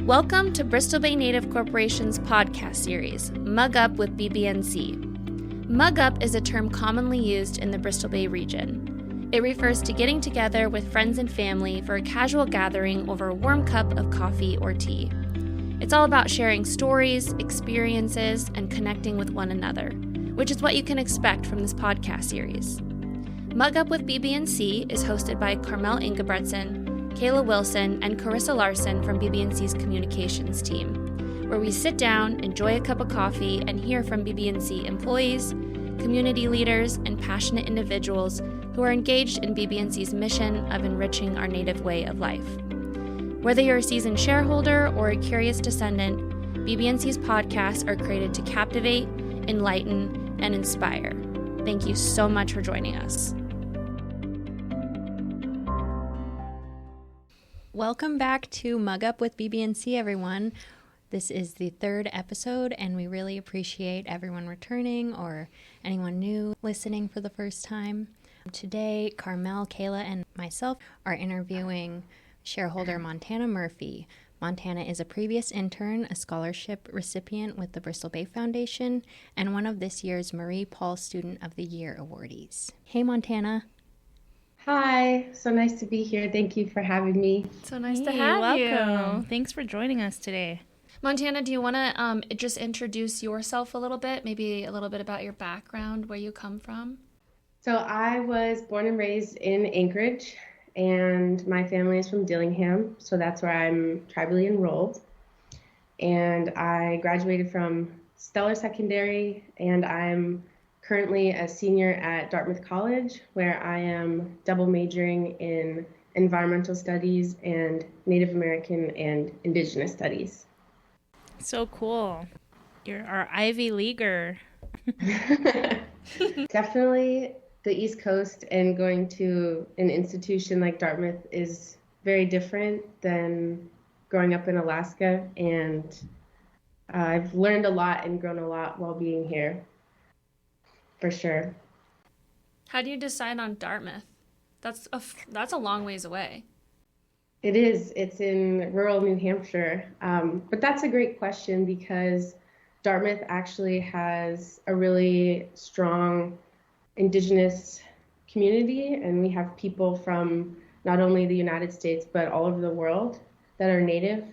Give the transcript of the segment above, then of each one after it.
Welcome to Bristol Bay Native Corporation's podcast series, Mug Up with BBNC. Mug Up is a term commonly used in the Bristol Bay region. It refers to getting together with friends and family for a casual gathering over a warm cup of coffee or tea. It's all about sharing stories, experiences, and connecting with one another, which is what you can expect from this podcast series. Mug Up with BBNC is hosted by Carmel Ingebretson, Kayla Wilson, and Carissa Larson from BBNC's communications team, where we sit down, enjoy a cup of coffee, and hear from BBNC employees, community leaders, and passionate individuals who are engaged in BBNC's mission of enriching our Native way of life. Whether you're a seasoned shareholder or a curious descendant, BBNC's podcasts are created to captivate, enlighten, and inspire. Thank you so much for joining us. Welcome back to Mug Up with BBNC, everyone. This is the third episode, and we really appreciate everyone returning or anyone new listening for the first time. Today, Carmel, Kayla, and myself are interviewing shareholder Montana Murphy. Montana is a previous intern, a scholarship recipient with the Bristol Bay Foundation, and one of this year's Marie Paul Student of the Year awardees. Hey, Montana. Hi, so nice to be here. Thank you for having me. So nice to have you. Welcome. Thanks for joining us today. Montana, do you want to just introduce yourself a little bit, maybe a little bit about your background, where you come from? So I was born and raised in Anchorage, and my family is from Dillingham, so that's where I'm tribally enrolled. And I graduated from Stellar Secondary, and I'm currently a senior at Dartmouth College, where I am double majoring in environmental studies and Native American and Indigenous studies. So cool. You're our Ivy Leaguer. Definitely the East Coast, and going to an institution like Dartmouth is very different than growing up in Alaska, and I've learned a lot and grown a lot while being here. For sure. How do you decide on Dartmouth? That's a long ways away. It is. It's in rural New Hampshire. But that's a great question because Dartmouth actually has a really strong Indigenous community, and we have people from not only the United States but all over the world that are Native.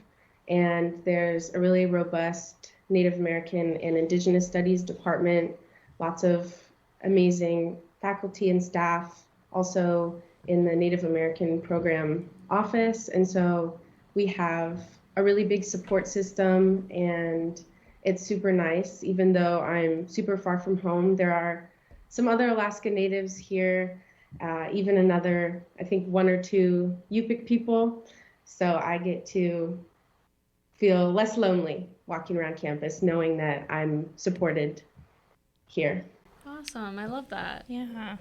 And there's a really robust Native American and Indigenous Studies department. Lots of amazing faculty and staff, also in the Native American program office. And so we have a really big support system, and it's super nice. Even though I'm super far from home, there are some other Alaska Natives here, even another, I think, one or two Yupik people. So I get to feel less lonely walking around campus, knowing that I'm supported here. Awesome. I love that. Yeah.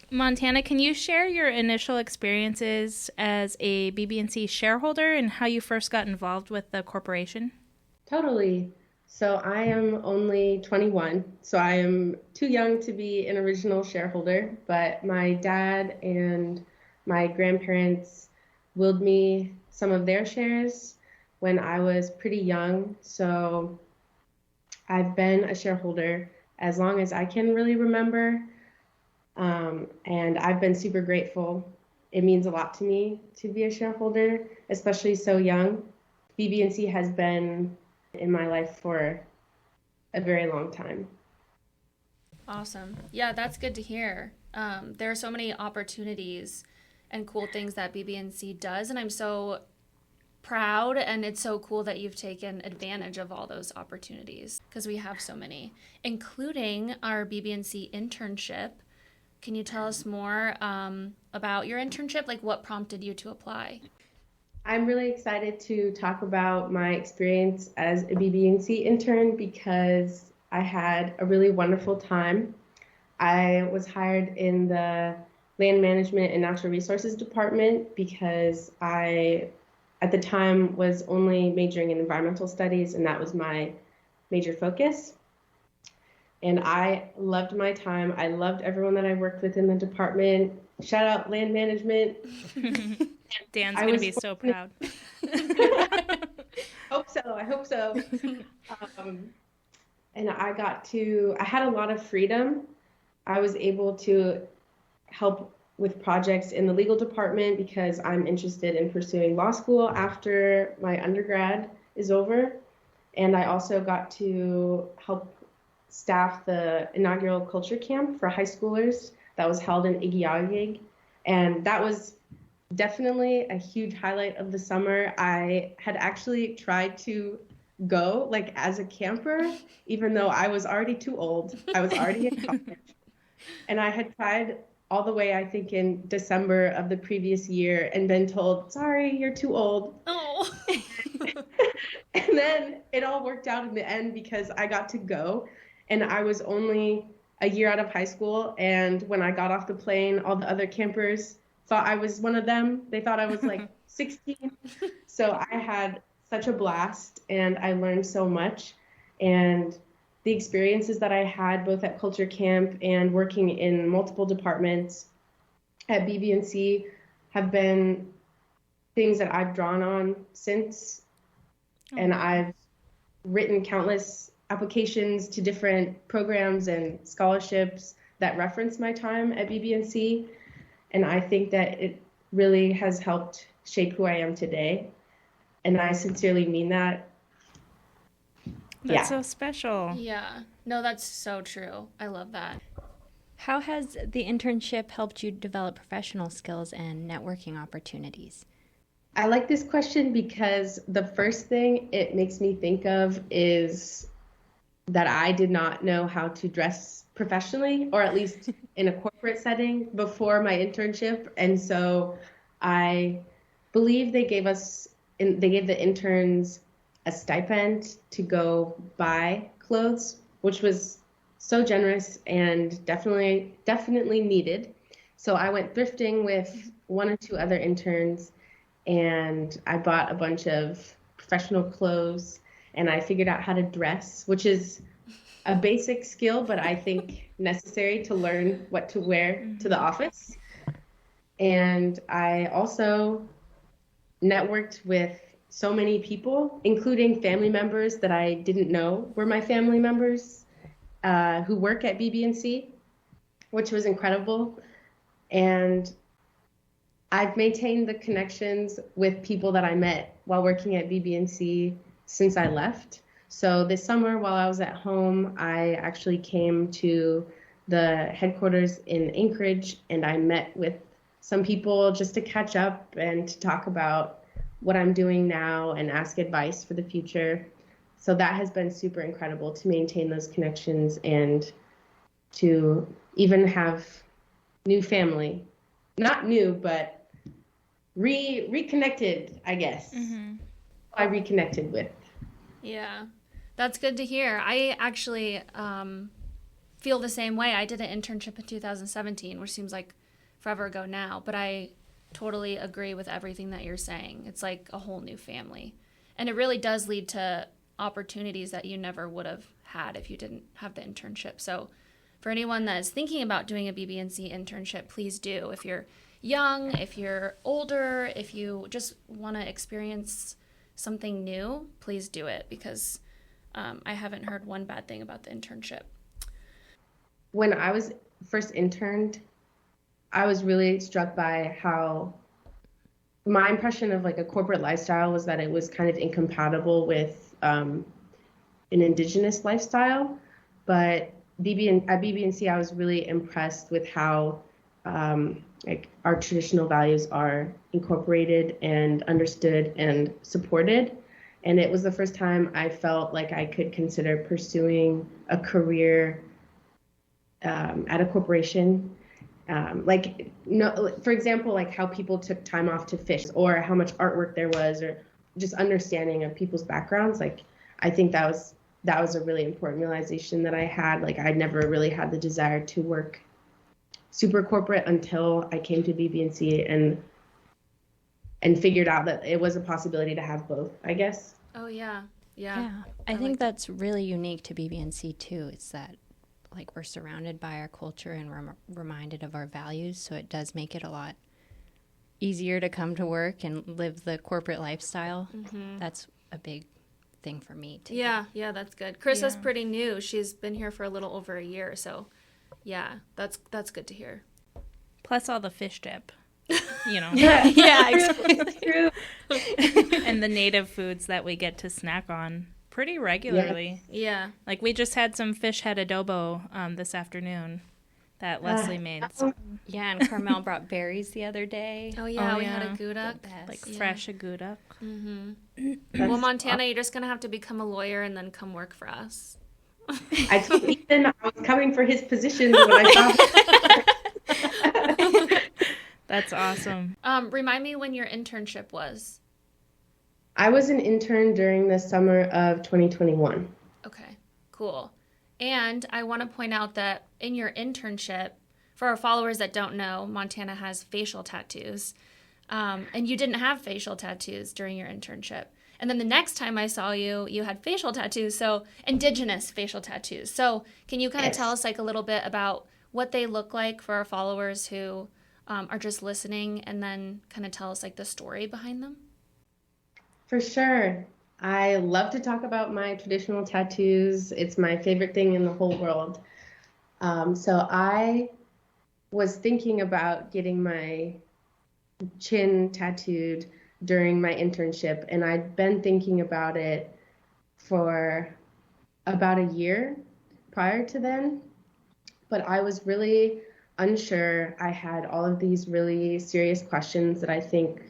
Montana, can you share your initial experiences as a BBNC shareholder and how you first got involved with the corporation? Totally. So I am only 21, so I am too young to be an original shareholder, but my dad and my grandparents willed me some of their shares when I was pretty young. So I've been a shareholder as long as I can really remember. And I've been super grateful. It means a lot to me to be a shareholder, especially so young. BBNC has been in my life for a very long time. Awesome. Yeah, that's good to hear. There are so many opportunities and cool things that BBNC does, and I'm so proud, and it's so cool that you've taken advantage of all those opportunities because we have so many, including our BBNC internship. Can you tell us more about your internship? Like, what prompted you to apply? I'm really excited to talk about my experience as a BBNC intern because I had a really wonderful time. I was hired in the Land Management and Natural Resources Department because I, at the time, was only majoring in environmental studies, and that was my major focus. And I loved my time. I loved everyone that I worked with in the department. Shout out Land Management. Dan's going to be so proud. I hope so. And I had a lot of freedom. I was able to help with projects in the legal department because I'm interested in pursuing law school after my undergrad is over. And I also got to help staff the inaugural culture camp for high schoolers that was held in Igiagig. And that was definitely a huge highlight of the summer. I had actually tried to go like as a camper, even though I was already too old. I was already in college. And I had tried all the way, I think, in December of the previous year and been told, sorry, you're too old. Oh. And then it all worked out in the end because I got to go. And I was only a year out of high school. And when I got off the plane, all the other campers thought I was one of them. They thought I was like 16. So I had such a blast and I learned so much. And the experiences that I had both at Culture Camp and working in multiple departments at BBNC have been things that I've drawn on since. And I've written countless applications to different programs and scholarships that reference my time at BBNC. And I think that it really has helped shape who I am today. And I sincerely mean that. That's so special. Yeah. No, that's so true. I love that. How has the internship helped you develop professional skills and networking opportunities? I like this question because the first thing it makes me think of is that I did not know how to dress professionally, or at least in a corporate setting, before my internship. And so I believe they gave the interns a stipend to go buy clothes, which was so generous and definitely needed. So I went thrifting with one or two other interns, and I bought a bunch of professional clothes, and I figured out how to dress, which is a basic skill, but I think necessary to learn what to wear to the office. And I also networked with so many people, including family members that I didn't know were my family members, who work at BBNC, which was incredible. And I've maintained the connections with people that I met while working at BBNC since I left. So this summer, while I was at home, I actually came to the headquarters in Anchorage, and I met with some people just to catch up and to talk about what I'm doing now and ask advice for the future. So that has been super incredible to maintain those connections and to even have new family. Not new, but reconnected, I guess. I reconnected with. Yeah, that's good to hear. I actually feel the same way. I did an internship in 2017, which seems like forever ago now, but I totally agree with everything that you're saying. It's like a whole new family. And it really does lead to opportunities that you never would have had if you didn't have the internship. So for anyone that is thinking about doing a BBNC internship, please do. If you're young, if you're older, if you just want to experience something new, please do it, because I haven't heard one bad thing about the internship. When I was first interned, I was really struck by how my impression of like a corporate lifestyle was that it was kind of incompatible with an indigenous lifestyle. But at BBNC, I was really impressed with how like our traditional values are incorporated and understood and supported. And it was the first time I felt like I could consider pursuing a career at a corporation. For example, like how people took time off to fish, or how much artwork there was, or just understanding of people's backgrounds. Like, I think that was a really important realization that I had. Like, I'd never really had the desire to work super corporate until I came to BBNC and figured out that it was a possibility to have both, I guess. Oh, yeah. I think that's really unique to BBNC too. It's that like we're surrounded by our culture and reminded of our values, so it does make it a lot easier to come to work and live the corporate lifestyle. That's a big thing for me too. Yeah, that's good. Chris's pretty new. She's been here for a little over a year, so yeah, that's good to hear. Plus all the fish dip, Yeah, exactly. True. and the native foods that we get to snack on pretty regularly. Yeah. Like we just had some fish head adobo this afternoon that Leslie made. Yeah, and Carmel brought berries the other day. Oh yeah, Oh, we had yeah. a gouda. Like fresh agouda. Well, Montana, you're just gonna have to become a lawyer and then come work for us. I told Ethan I was coming for his position when I saw him. That's awesome. Remind me when your internship was. I was an intern during the summer of 2021. Okay, cool. And I want to point out that in your internship, for our followers that don't know, Montana has facial tattoos. And you didn't have facial tattoos during your internship. And then the next time I saw you, you had facial tattoos, so indigenous facial tattoos. So can you kind of tell us like a little bit about what they look like for our followers who are just listening, and then kind of tell us like the story behind them? For sure. I love to talk about my traditional tattoos. It's my favorite thing in the whole world. So I was thinking about getting my chin tattooed during my internship, and I'd been thinking about it for about a year prior to then, but I was really unsure. I had all of these really serious questions that I think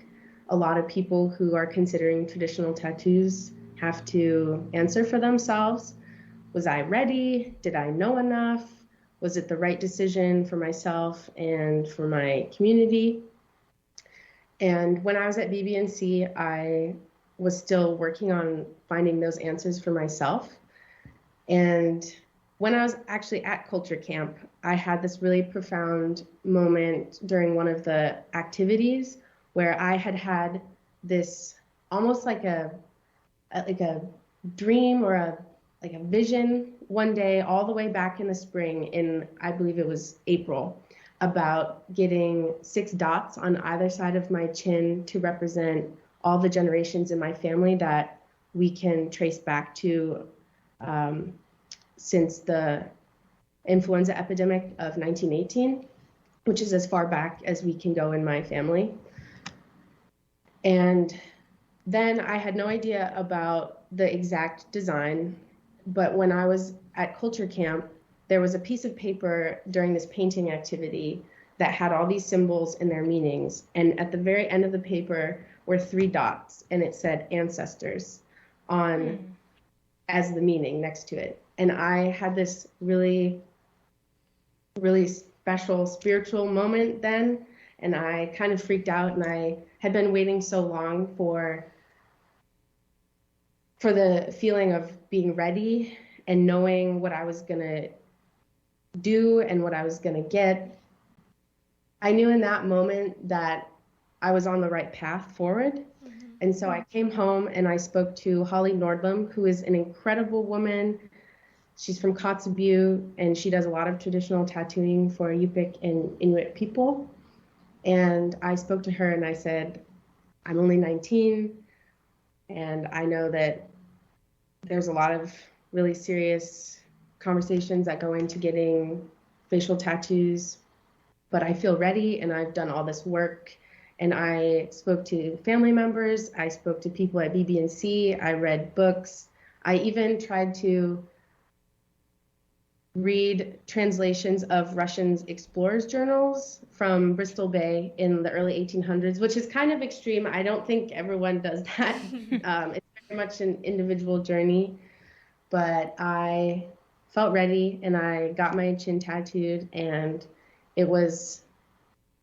a lot of people who are considering traditional tattoos have to answer for themselves. Was I ready? Did I know enough? Was it the right decision for myself and for my community? And when I was at BBNC, I was still working on finding those answers for myself. And when I was actually at Culture Camp, I had this really profound moment during one of the activities where I had this almost like a dream or a vision one day all the way back in the spring in, I believe it was April, about getting 6 dots on either side of my chin to represent all the generations in my family that we can trace back to since the influenza epidemic of 1918, which is as far back as we can go in my family. And then I had no idea about the exact design, but when I was at Culture Camp, there was a piece of paper during this painting activity that had all these symbols and their meanings. And at the very end of the paper were 3 dots, and it said ancestors on as the meaning next to it. And I had this really, really special spiritual moment then, and I kind of freaked out, and I had been waiting so long for the feeling of being ready and knowing what I was going to do and what I was going to get. I knew in that moment that I was on the right path forward. And so I came home and I spoke to Holly Nordlum, who is an incredible woman. She's from Kotzebue, and she does a lot of traditional tattooing for Yupik and Inuit people. And I spoke to her and I said, I'm only 19, and I know that there's a lot of really serious conversations that go into getting facial tattoos, but I feel ready and I've done all this work. And I spoke to family members, I spoke to people at BBNC, I read books, I even tried to read translations of Russian explorers' journals from Bristol Bay in the early 1800s, which is kind of extreme. I don't think everyone does that. It's very much an individual journey, but I felt ready and I got my chin tattooed, and it was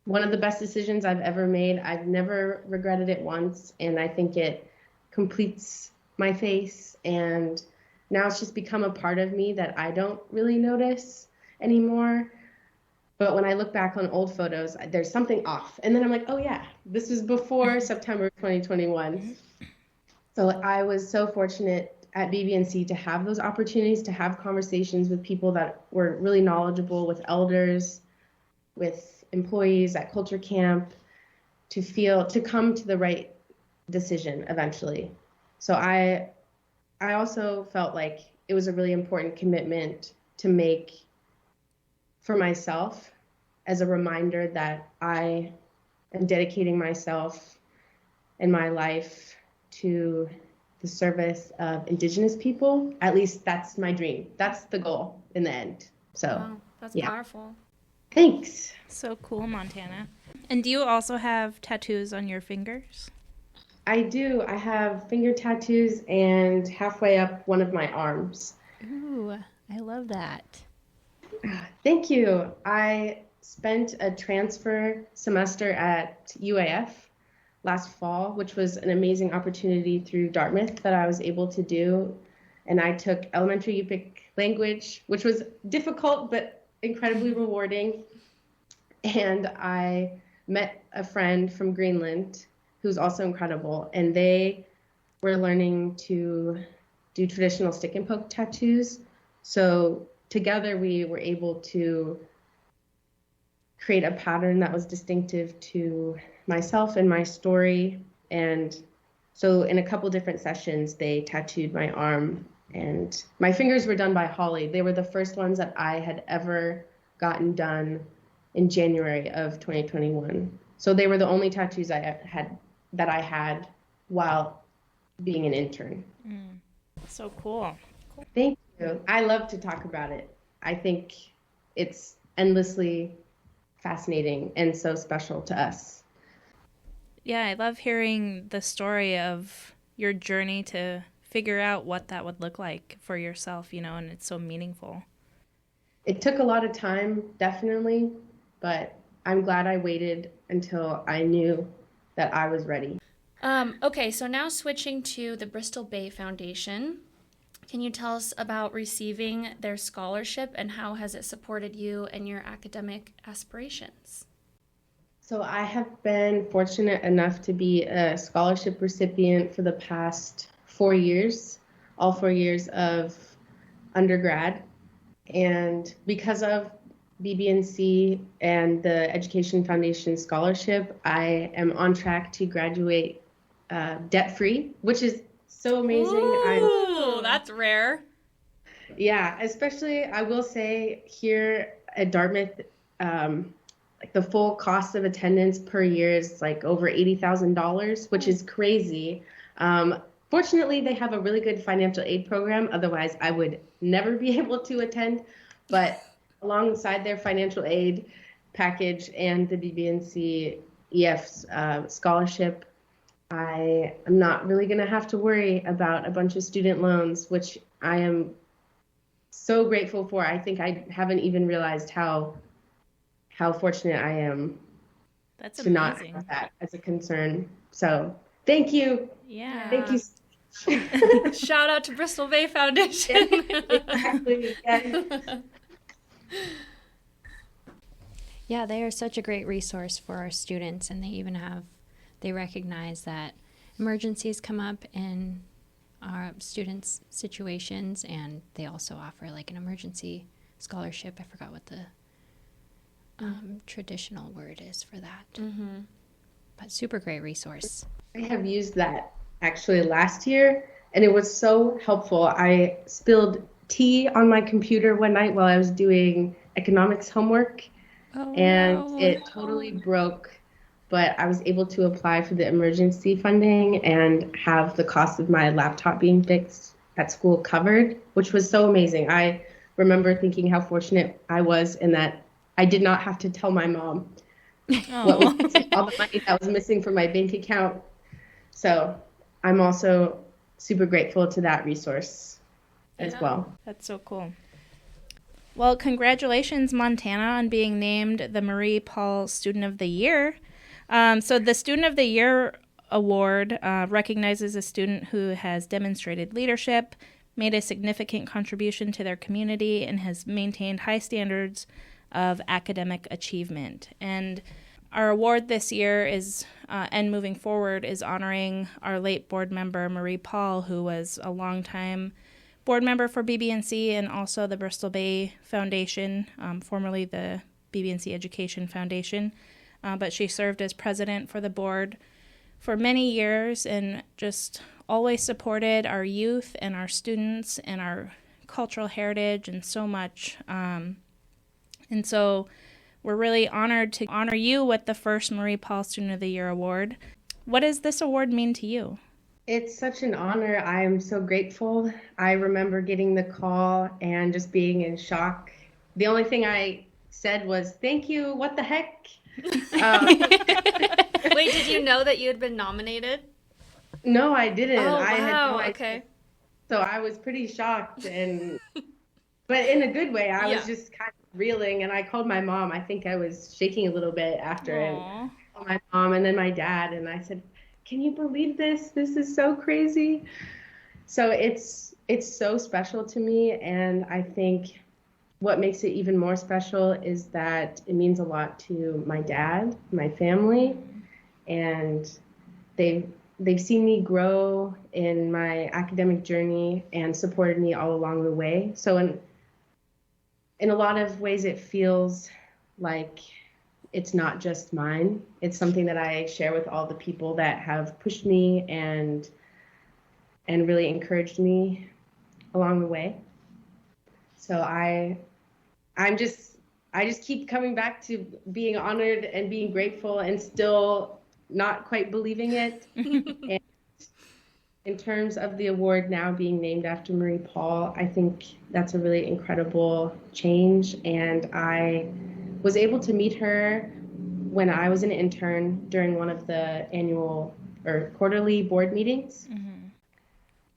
one of the best decisions I've ever made. I've never regretted it once, and I think it completes my face, and now it's just become a part of me that I don't really notice anymore. But when I look back on old photos, there's something off. And then I'm like, oh yeah, this was before September 2021. So I was so fortunate at BBNC to have those opportunities, to have conversations with people that were really knowledgeable, with elders, with employees at Culture Camp, to come to the right decision eventually. So I also felt like it was a really important commitment to make for myself as a reminder that I am dedicating myself and my life to the service of Indigenous people. At least that's my dream. That's the goal in the end. So, Wow, that's powerful. Thanks. So cool, Montana. And do you also have tattoos on your fingers? I do. I have finger tattoos and halfway up one of my arms. Ooh, I love that. Thank you. I spent a transfer semester at UAF last fall, which was an amazing opportunity through Dartmouth that I was able to do. And I took elementary Yupik language, which was difficult but incredibly rewarding. And I met a friend from Greenland who's also incredible. And they were learning to do traditional stick and poke tattoos. So together we were able to create a pattern that was distinctive to myself and my story. And so in a couple different sessions, they tattooed my arm, and my fingers were done by Holly. They were the first ones that I had ever gotten done in January of 2021. So they were the only tattoos I had while being an intern. So cool. Thank you. I love to talk about it. I think it's endlessly fascinating and so special to us. Yeah, I love hearing the story of your journey to figure out what that would look like for yourself, and it's so meaningful. It took a lot of time, definitely, but I'm glad I waited until I knew that I was ready. Okay, so now switching to the Bristol Bay Foundation. Can you tell us about receiving their scholarship and how has it supported you and your academic aspirations? So I have been fortunate enough to be a scholarship recipient for the past 4 years, all 4 years of undergrad. And because of BBNC and the Education Foundation scholarship, I am on track to graduate debt-free, which is so amazing. Ooh, that's rare. Yeah, especially I will say here at Dartmouth, like the full cost of attendance per year is like over $80,000, which is crazy. Fortunately, they have a really good financial aid program. Otherwise, I would never be able to attend. But alongside their financial aid package and the BBNC EF's scholarship, I am not really going to have to worry about a bunch of student loans, which I am so grateful for. I think I haven't even realized how fortunate I am to not have that as a concern. So thank you. Yeah. Thank you. Shout out to Bristol Bay Foundation. Exactly. Yes. Yeah, they are such a great resource for our students, and they recognize that emergencies come up in our students' situations, and they also offer like an emergency scholarship. I forgot what the traditional word is for that. Mm-hmm. But super great resource. I have used that actually last year, and it was so helpful. I spilled tea on my computer one night while I was doing economics homework, and it totally broke. But I was able to apply for the emergency funding and have the cost of my laptop being fixed at school covered, which was so amazing. I remember thinking how fortunate I was in that I did not have to tell my mom what was missing, all the money that was missing from my bank account. So I'm also super grateful to that resource as well. That's so cool. Well, congratulations, Montana, on being named the Marie Paul Student of the Year. So the Student of the Year Award recognizes a student who has demonstrated leadership, made a significant contribution to their community, and has maintained high standards of academic achievement. And our award this year is, and moving forward, is honoring our late board member, Marie Paul, who was a longtime board member for BBNC and also the Bristol Bay Foundation, formerly the BBNC Education Foundation. But she served as president for the board for many years and just always supported our youth and our students and our cultural heritage and so much. And so we're really honored to honor you with the first Marie Paul Student of the Year Award. What does this award mean to you? It's such an honor. I am so grateful. I remember getting the call and just being in shock. The only thing I said was, "Thank you, what the heck?" Wait, did you know that you had been nominated? No, I didn't. Oh, I had no wow, idea. okay. So I was pretty shocked, but in a good way. I was just kind of reeling, and I called my mom. I think I was shaking a little bit after it. I called my mom and then my dad, and I said, "Can you believe this? This is so crazy." So it's so special to me, and I think what makes it even more special is that it means a lot to my dad, my family, and they've seen me grow in my academic journey and supported me all along the way. So in a lot of ways, it feels like it's not just mine. It's something that I share with all the people that have pushed me and really encouraged me along the way. So I just keep coming back to being honored and being grateful and still not quite believing it. And in terms of the award now being named after Marie Paul, I think that's a really incredible change. And I was able to meet her when I was an intern during one of the annual or quarterly board meetings. Mm-hmm.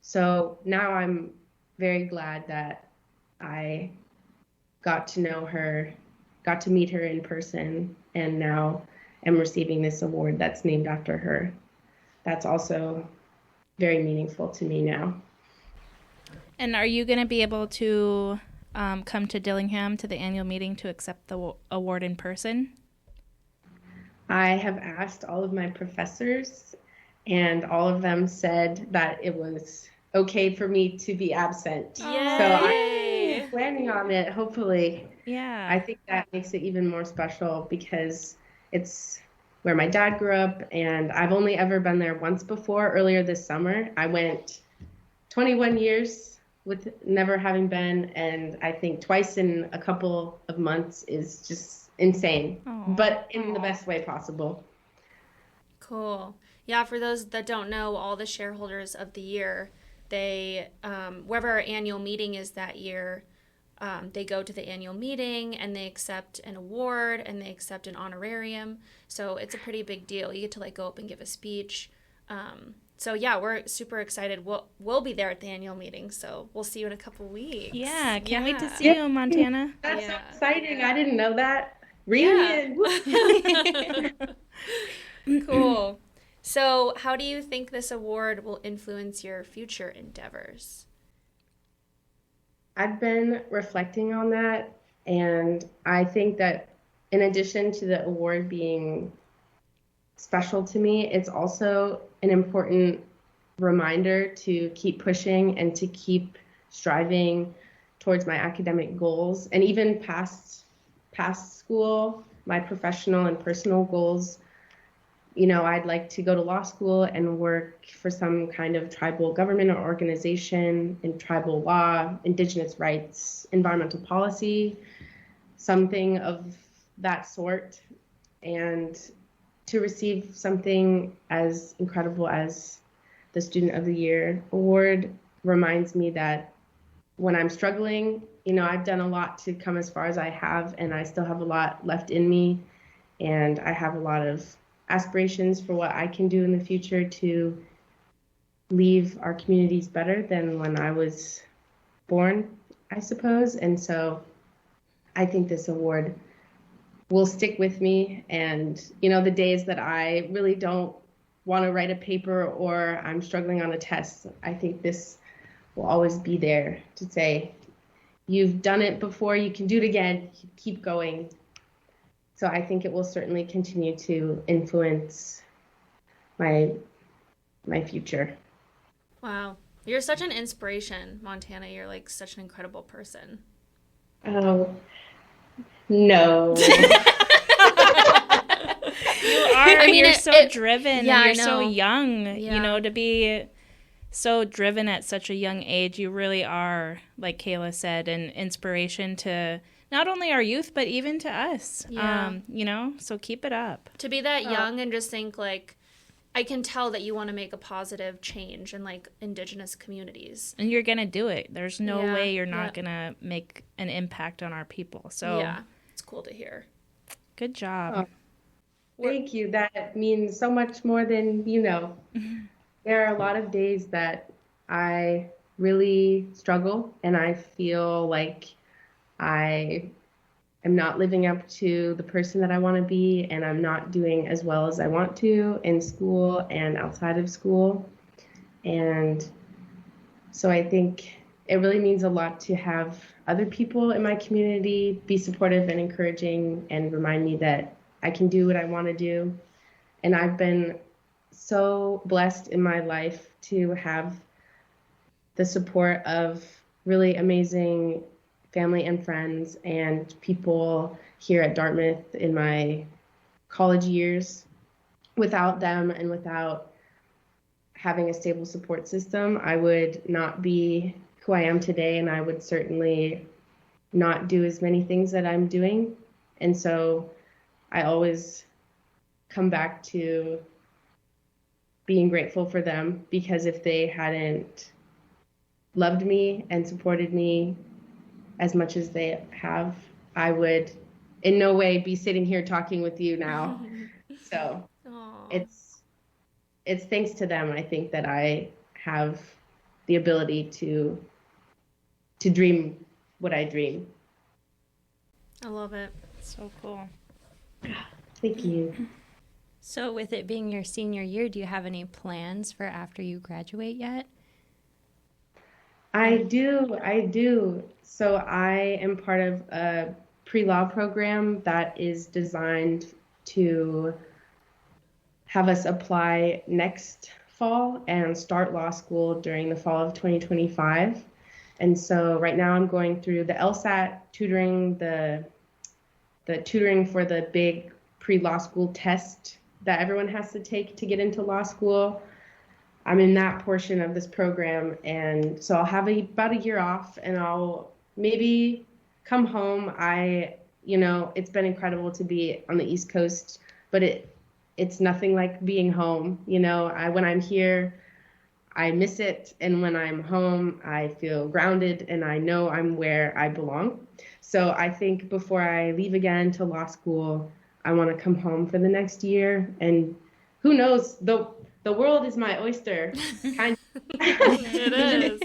So now I'm very glad that I got to know her, got to meet her in person, and now am receiving this award that's named after her. That's also very meaningful to me now. And are you going to be able to come to Dillingham to the annual meeting to accept the award in person? I have asked all of my professors, and all of them said that it was okay for me to be absent. Yay. So I'm planning on it, hopefully. Yeah. I think that makes it even more special because it's where my dad grew up, and I've only ever been there once before, earlier this summer. I went 21 years with never having been, and I think twice in a couple of months is just insane, but in the best way possible. Cool. Yeah, for those that don't know, all the shareholders of the year, they, wherever our annual meeting is that year, they go to the annual meeting and they accept an award and they accept an honorarium. So it's a pretty big deal. You get to go up and give a speech. So yeah, we're super excited. We'll be there at the annual meeting. So we'll see you in a couple weeks. Yeah, can't wait to see you in Montana. That's so exciting. I didn't know that. Reunion. Yeah. Cool. So how do you think this award will influence your future endeavors? I've been reflecting on that, and I think that in addition to the award being special to me, it's also an important reminder to keep pushing and to keep striving towards my academic goals, and even past school, my professional and personal goals. You know, I'd like to go to law school and work for some kind of tribal government or organization in tribal law, indigenous rights, environmental policy, something of that sort. And to receive something as incredible as the Student of the Year award reminds me that when I'm struggling, you know, I've done a lot to come as far as I have, and I still have a lot left in me, and I have a lot of aspirations for what I can do in the future to leave our communities better than when I was born, I suppose. And so I think this award will stick with me. And, you know, the days that I really don't want to write a paper or I'm struggling on a test, I think this will always be there to say, you've done it before, you can do it again, keep going. So I think it will certainly continue to influence my future. Wow. You're such an inspiration, Montana. You're such an incredible person. Oh, no. You are. I mean, you're so driven. Yeah, and you're so young, Yeah. you know, to be so driven at such a young age. You really are, like Kayla said, an inspiration to not only our youth, but even to us. Yeah. So keep it up. To be that young and just think, like, I can tell that you want to make a positive change in, like, Indigenous communities. And you're going to do it. There's no Yeah, way you're not going to make an impact on our people. So yeah, it's cool to hear. Good job. Oh, thank you. That means so much more than you know. There are a lot of days that I really struggle and I feel like I am not living up to the person that I want to be, and I'm not doing as well as I want to in school and outside of school. And so I think it really means a lot to have other people in my community be supportive and encouraging and remind me that I can do what I want to do. And I've been so blessed in my life to have the support of really amazing family and friends and people here at Dartmouth in my college years. Without them and without having a stable support system, I would not be who I am today, and I would certainly not do as many things that I'm doing. And so I always come back to being grateful for them, because if they hadn't loved me and supported me as much as they have, I would in no way be sitting here talking with you now. So it's thanks to them, I think, that I have the ability to dream what I dream. I love it. So cool. Thank you. So with it being your senior year, do you have any plans for after you graduate yet? I do. So I am part of a pre-law program that is designed to have us apply next fall and start law school during the fall of 2025. And so right now I'm going through the LSAT tutoring, the tutoring for the big pre-law school test that everyone has to take to get into law school. I'm in that portion of this program, and so I'll have about a year off, and I'll maybe come home. It's been incredible to be on the East Coast, but it's nothing like being home. When I'm here, I miss it, and when I'm home, I feel grounded, and I know I'm where I belong. So I think before I leave again to law school, I want to come home for the next year, and who knows, the world is my oyster. Kind of. It is.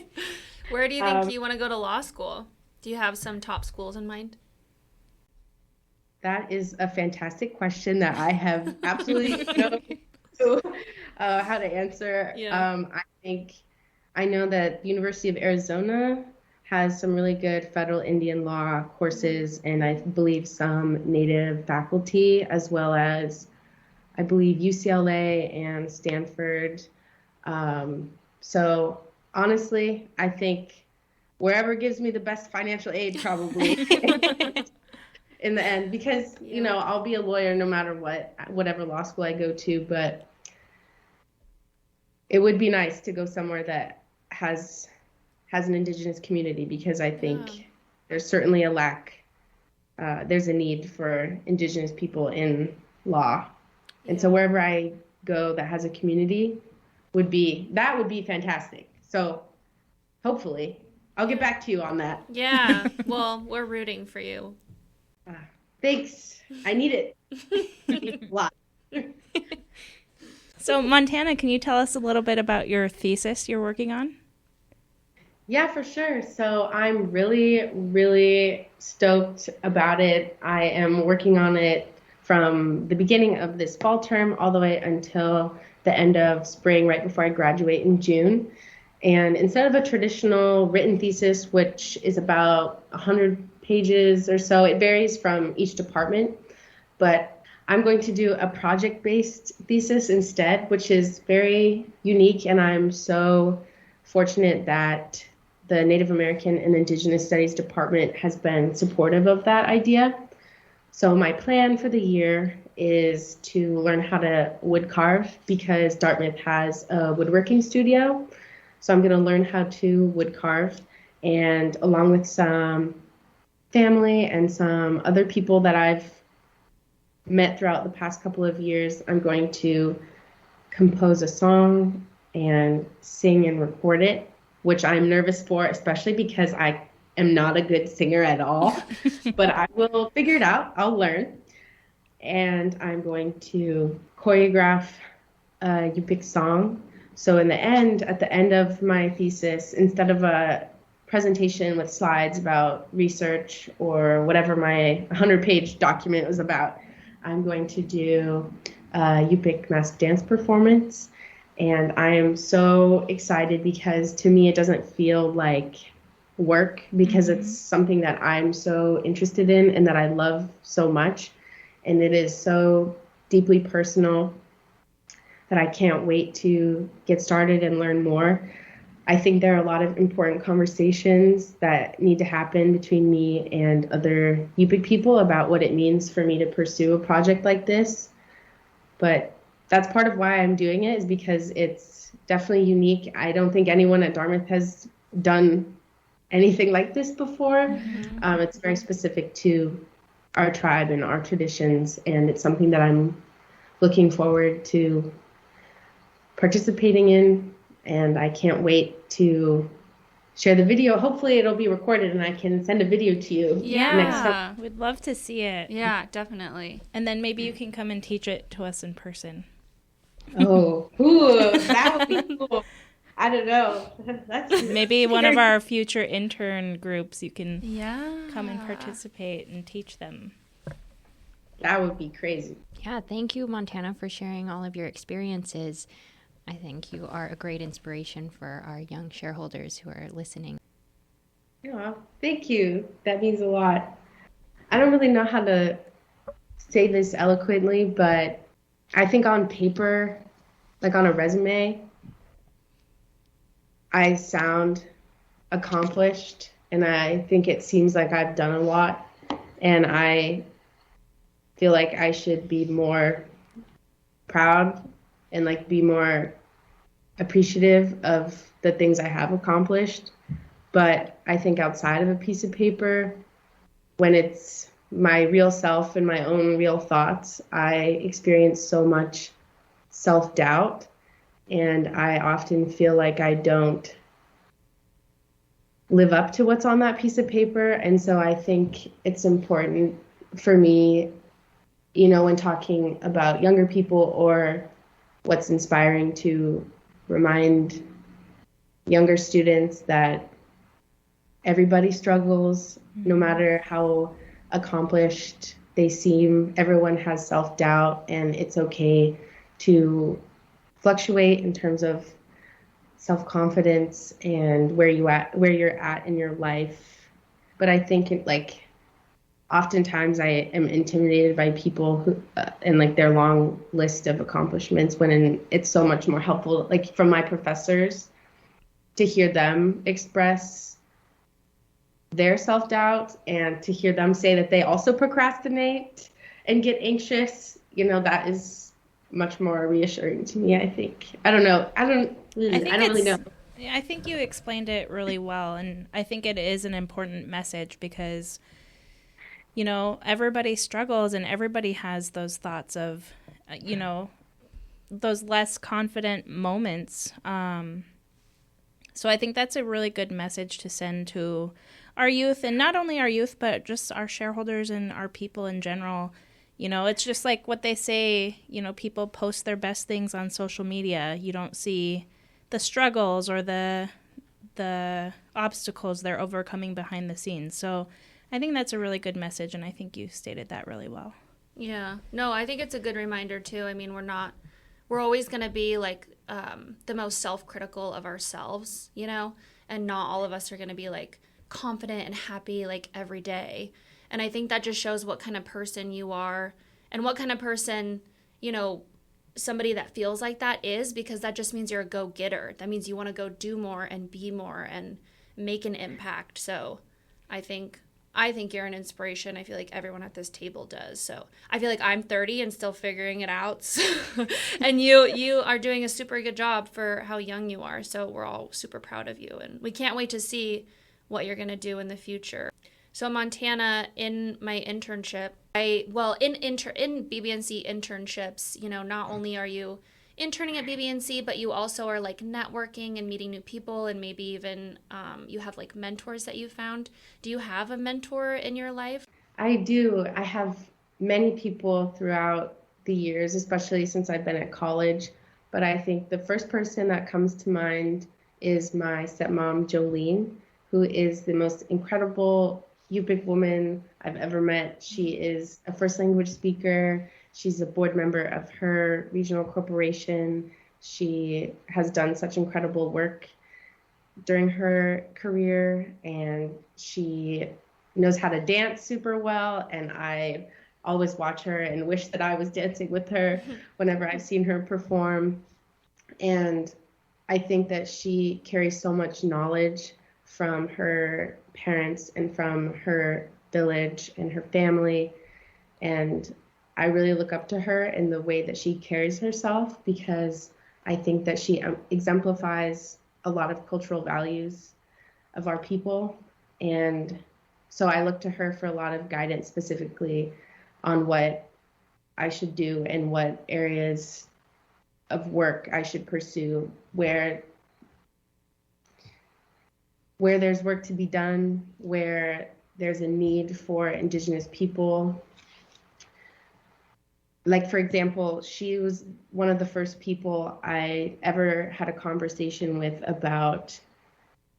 Where do you think you want to go to law school? Do you have some top schools in mind? That is a fantastic question that I have absolutely no clue how to answer. Yeah. I know that University of Arizona has some really good federal Indian law courses, and I believe some Native faculty, as well as I believe UCLA and Stanford. So honestly, I think wherever gives me the best financial aid, probably in the end, because I'll be a lawyer no matter whatever law school I go to. But it would be nice to go somewhere that has an Indigenous community, because I think there's certainly a lack. There's a need for Indigenous people in law. And so wherever I go that has a community would be fantastic. So hopefully I'll get back to you on that. Yeah. Well, we're rooting for you. Thanks. I need it. A lot. So Montana, can you tell us a little bit about your thesis you're working on? Yeah, for sure. So I'm really, really stoked about it. I am working on it from the beginning of this fall term all the way until the end of spring, right before I graduate in June. And instead of a traditional written thesis, which is about 100 pages or so, it varies from each department, but I'm going to do a project-based thesis instead, which is very unique, and I'm so fortunate that the Native American and Indigenous Studies department has been supportive of that idea. So my plan for the year is to learn how to wood carve, because Dartmouth has a woodworking studio. So I'm going to learn how to wood carve, and along with some family and some other people that I've met throughout the past couple of years, I'm going to compose a song and sing and record it, which I'm nervous for, especially because I am not a good singer at all. But I will figure it out. I'll learn. And I'm going to choreograph a Yupik song. So at the end of my thesis, instead of a presentation with slides about research or whatever my 100-page document was about, I'm going to do a Yupik mask dance performance. And I am so excited because to me it doesn't feel like work, because it's something that I'm so interested in and that I love so much. And it is so deeply personal that I can't wait to get started and learn more. I think there are a lot of important conversations that need to happen between me and other Yupik people about what it means for me to pursue a project like this. But that's part of why I'm doing it, is because it's definitely unique. I don't think anyone at Dartmouth has done anything like this before. It's very specific to our tribe and our traditions, and it's something that I'm looking forward to participating in, and I can't wait to share the video. Hopefully it'll be recorded and I can send a video to you next time. We'd love to see it. Yeah, definitely. And then maybe you can come and teach it to us in person. Oh, ooh, that would be cool. I don't know. That's Maybe one of our future intern groups, you can Yeah. come and participate and teach them. That would be crazy. Yeah, thank you, Montana, for sharing all of your experiences. I think you are a great inspiration for our young shareholders who are listening. Yeah, thank you. That means a lot. I don't really know how to say this eloquently, but I think on paper, like on a resume, I sound accomplished, and I think it seems like I've done a lot, and I feel like I should be more proud and like be more appreciative of the things I have accomplished. But I think outside of a piece of paper, when it's my real self and my own real thoughts, I experience so much self-doubt, and I often feel like I don't live up to what's on that piece of paper. And so I think it's important for me, you know, when talking about younger people or what's inspiring, to remind younger students that everybody struggles, no matter how accomplished they seem. Everyone has self-doubt, and it's okay to fluctuate in terms of self-confidence and where you're at in your life. But I think oftentimes I am intimidated by people who and like their long list of accomplishments, when it's so much more helpful, like from my professors, to hear them express their self-doubt and to hear them say that they also procrastinate and get anxious. You know, that is much more reassuring to me, I think. I don't really know. I think you explained it really well, and I think it is an important message because, you know, everybody struggles and everybody has those thoughts of, you know, those less confident moments. So I think that's a really good message to send to our youth, and not only our youth, but just our shareholders and our people in general. You know, it's just like what they say, you know, people post their best things on social media. You don't see the struggles or the obstacles they're overcoming behind the scenes. So I think that's a really good message, and I think you stated that really well. Yeah. No, I think it's a good reminder, too. I mean, we're always going to be, like, the most self-critical of ourselves, you know? And not all of us are going to be, like, confident and happy, like, every day. And I think that just shows what kind of person you are and what kind of person, you know, somebody that feels like that is, because that just means you're a go-getter. That means you want to go do more and be more and make an impact. So I think I think you're an inspiration. I feel like everyone at this table does. So I feel like I'm 30 and still figuring it out. And you are doing a super good job for how young you are. So we're all super proud of you. And we can't wait to see what you're going to do in the future. So Montana, in my internship, in BBNC internships, not only are you interning at BBNC, but you also are like networking and meeting new people, and maybe even you have like mentors that you found. Do you have a mentor in your life? I do. I have many people throughout the years, especially since I've been at college. But I think the first person that comes to mind is my stepmom, Jolene, who is the most incredible Yupik woman I've ever met. She is a first language speaker. She's a board member of her regional corporation. She has done such incredible work during her career, and she knows how to dance super well. And I always watch her and wish that I was dancing with her whenever I've seen her perform. And I think that she carries so much knowledge from her parents and from her village and her family. And I really look up to her in the way that she carries herself, because I think that she exemplifies a lot of cultural values of our people. And so I look to her for a lot of guidance, specifically on what I should do and what areas of work I should pursue, where there's work to be done, where there's a need for Indigenous people. Like, for example, she was one of the first people I ever had a conversation with about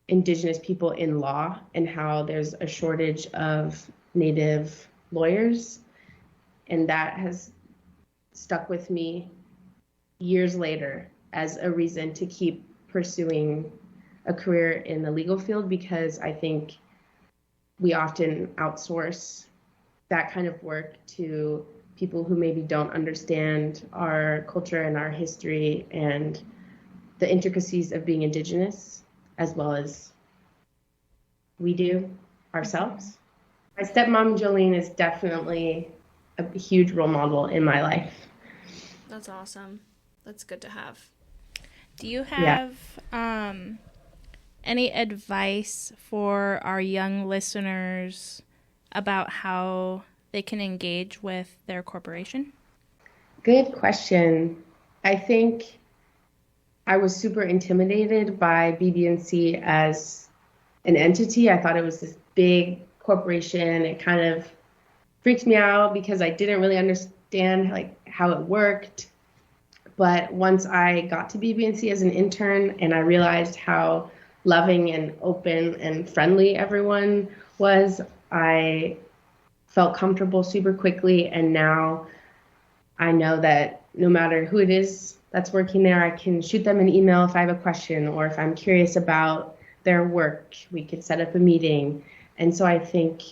Indigenous people in law and how there's a shortage of Native lawyers. And that has stuck with me years later as a reason to keep pursuing a career in the legal field, because I think we often outsource that kind of work to people who maybe don't understand our culture and our history and the intricacies of being Indigenous, as well as we do ourselves. My stepmom, Jolene, is definitely a huge role model in my life. That's awesome. That's good to have. Do you have any advice for our young listeners about how they can engage with their corporation? Good question. I think I was super intimidated by BBNC as an entity. I thought it was this big corporation. It kind of freaked me out because I didn't really understand how it worked. But once I got to BBNC as an intern and I realized how loving and open and friendly everyone was, I felt comfortable super quickly. And now I know that no matter who it is that's working there, I can shoot them an email if I have a question, or if I'm curious about their work, we could set up a meeting. And so I think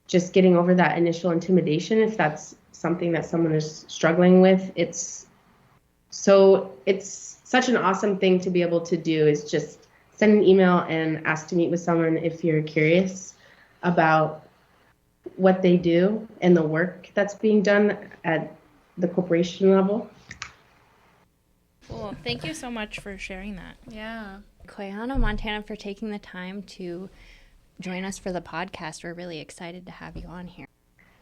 just getting over that initial intimidation, if that's something that someone is struggling with, it's such an awesome thing to be able to do, is just send an email and ask to meet with someone if you're curious about what they do and the work that's being done at the corporation level. Cool. Thank you so much for sharing that. Yeah. Koyana, Montana, for taking the time to join us for the podcast. We're really excited to have you on here.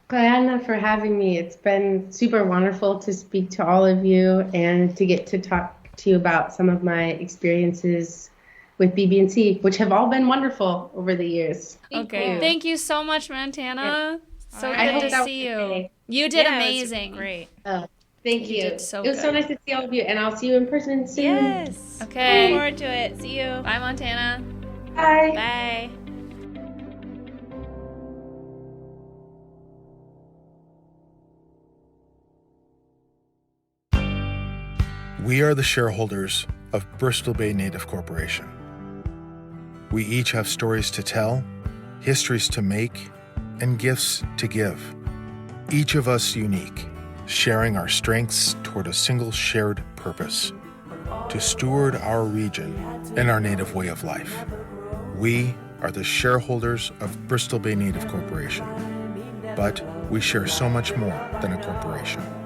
Koyana, for having me. It's been super wonderful to speak to all of you and to get to talk to you about some of my experiences with BBNC, which have all been wonderful over the years. Thank you so much, Montana. So right. good to see you. You did amazing. Great. Thank you. Did so it was so nice to see all of you, and I'll see you in person soon. Yes. Okay. Look forward to it. See you. Bye, Montana. Bye. Bye. We are the shareholders of Bristol Bay Native Corporation. We each have stories to tell, histories to make, and gifts to give. Each of us unique, sharing our strengths toward a single shared purpose: to steward our region and our native way of life. We are the shareholders of Bristol Bay Native Corporation. But we share so much more than a corporation.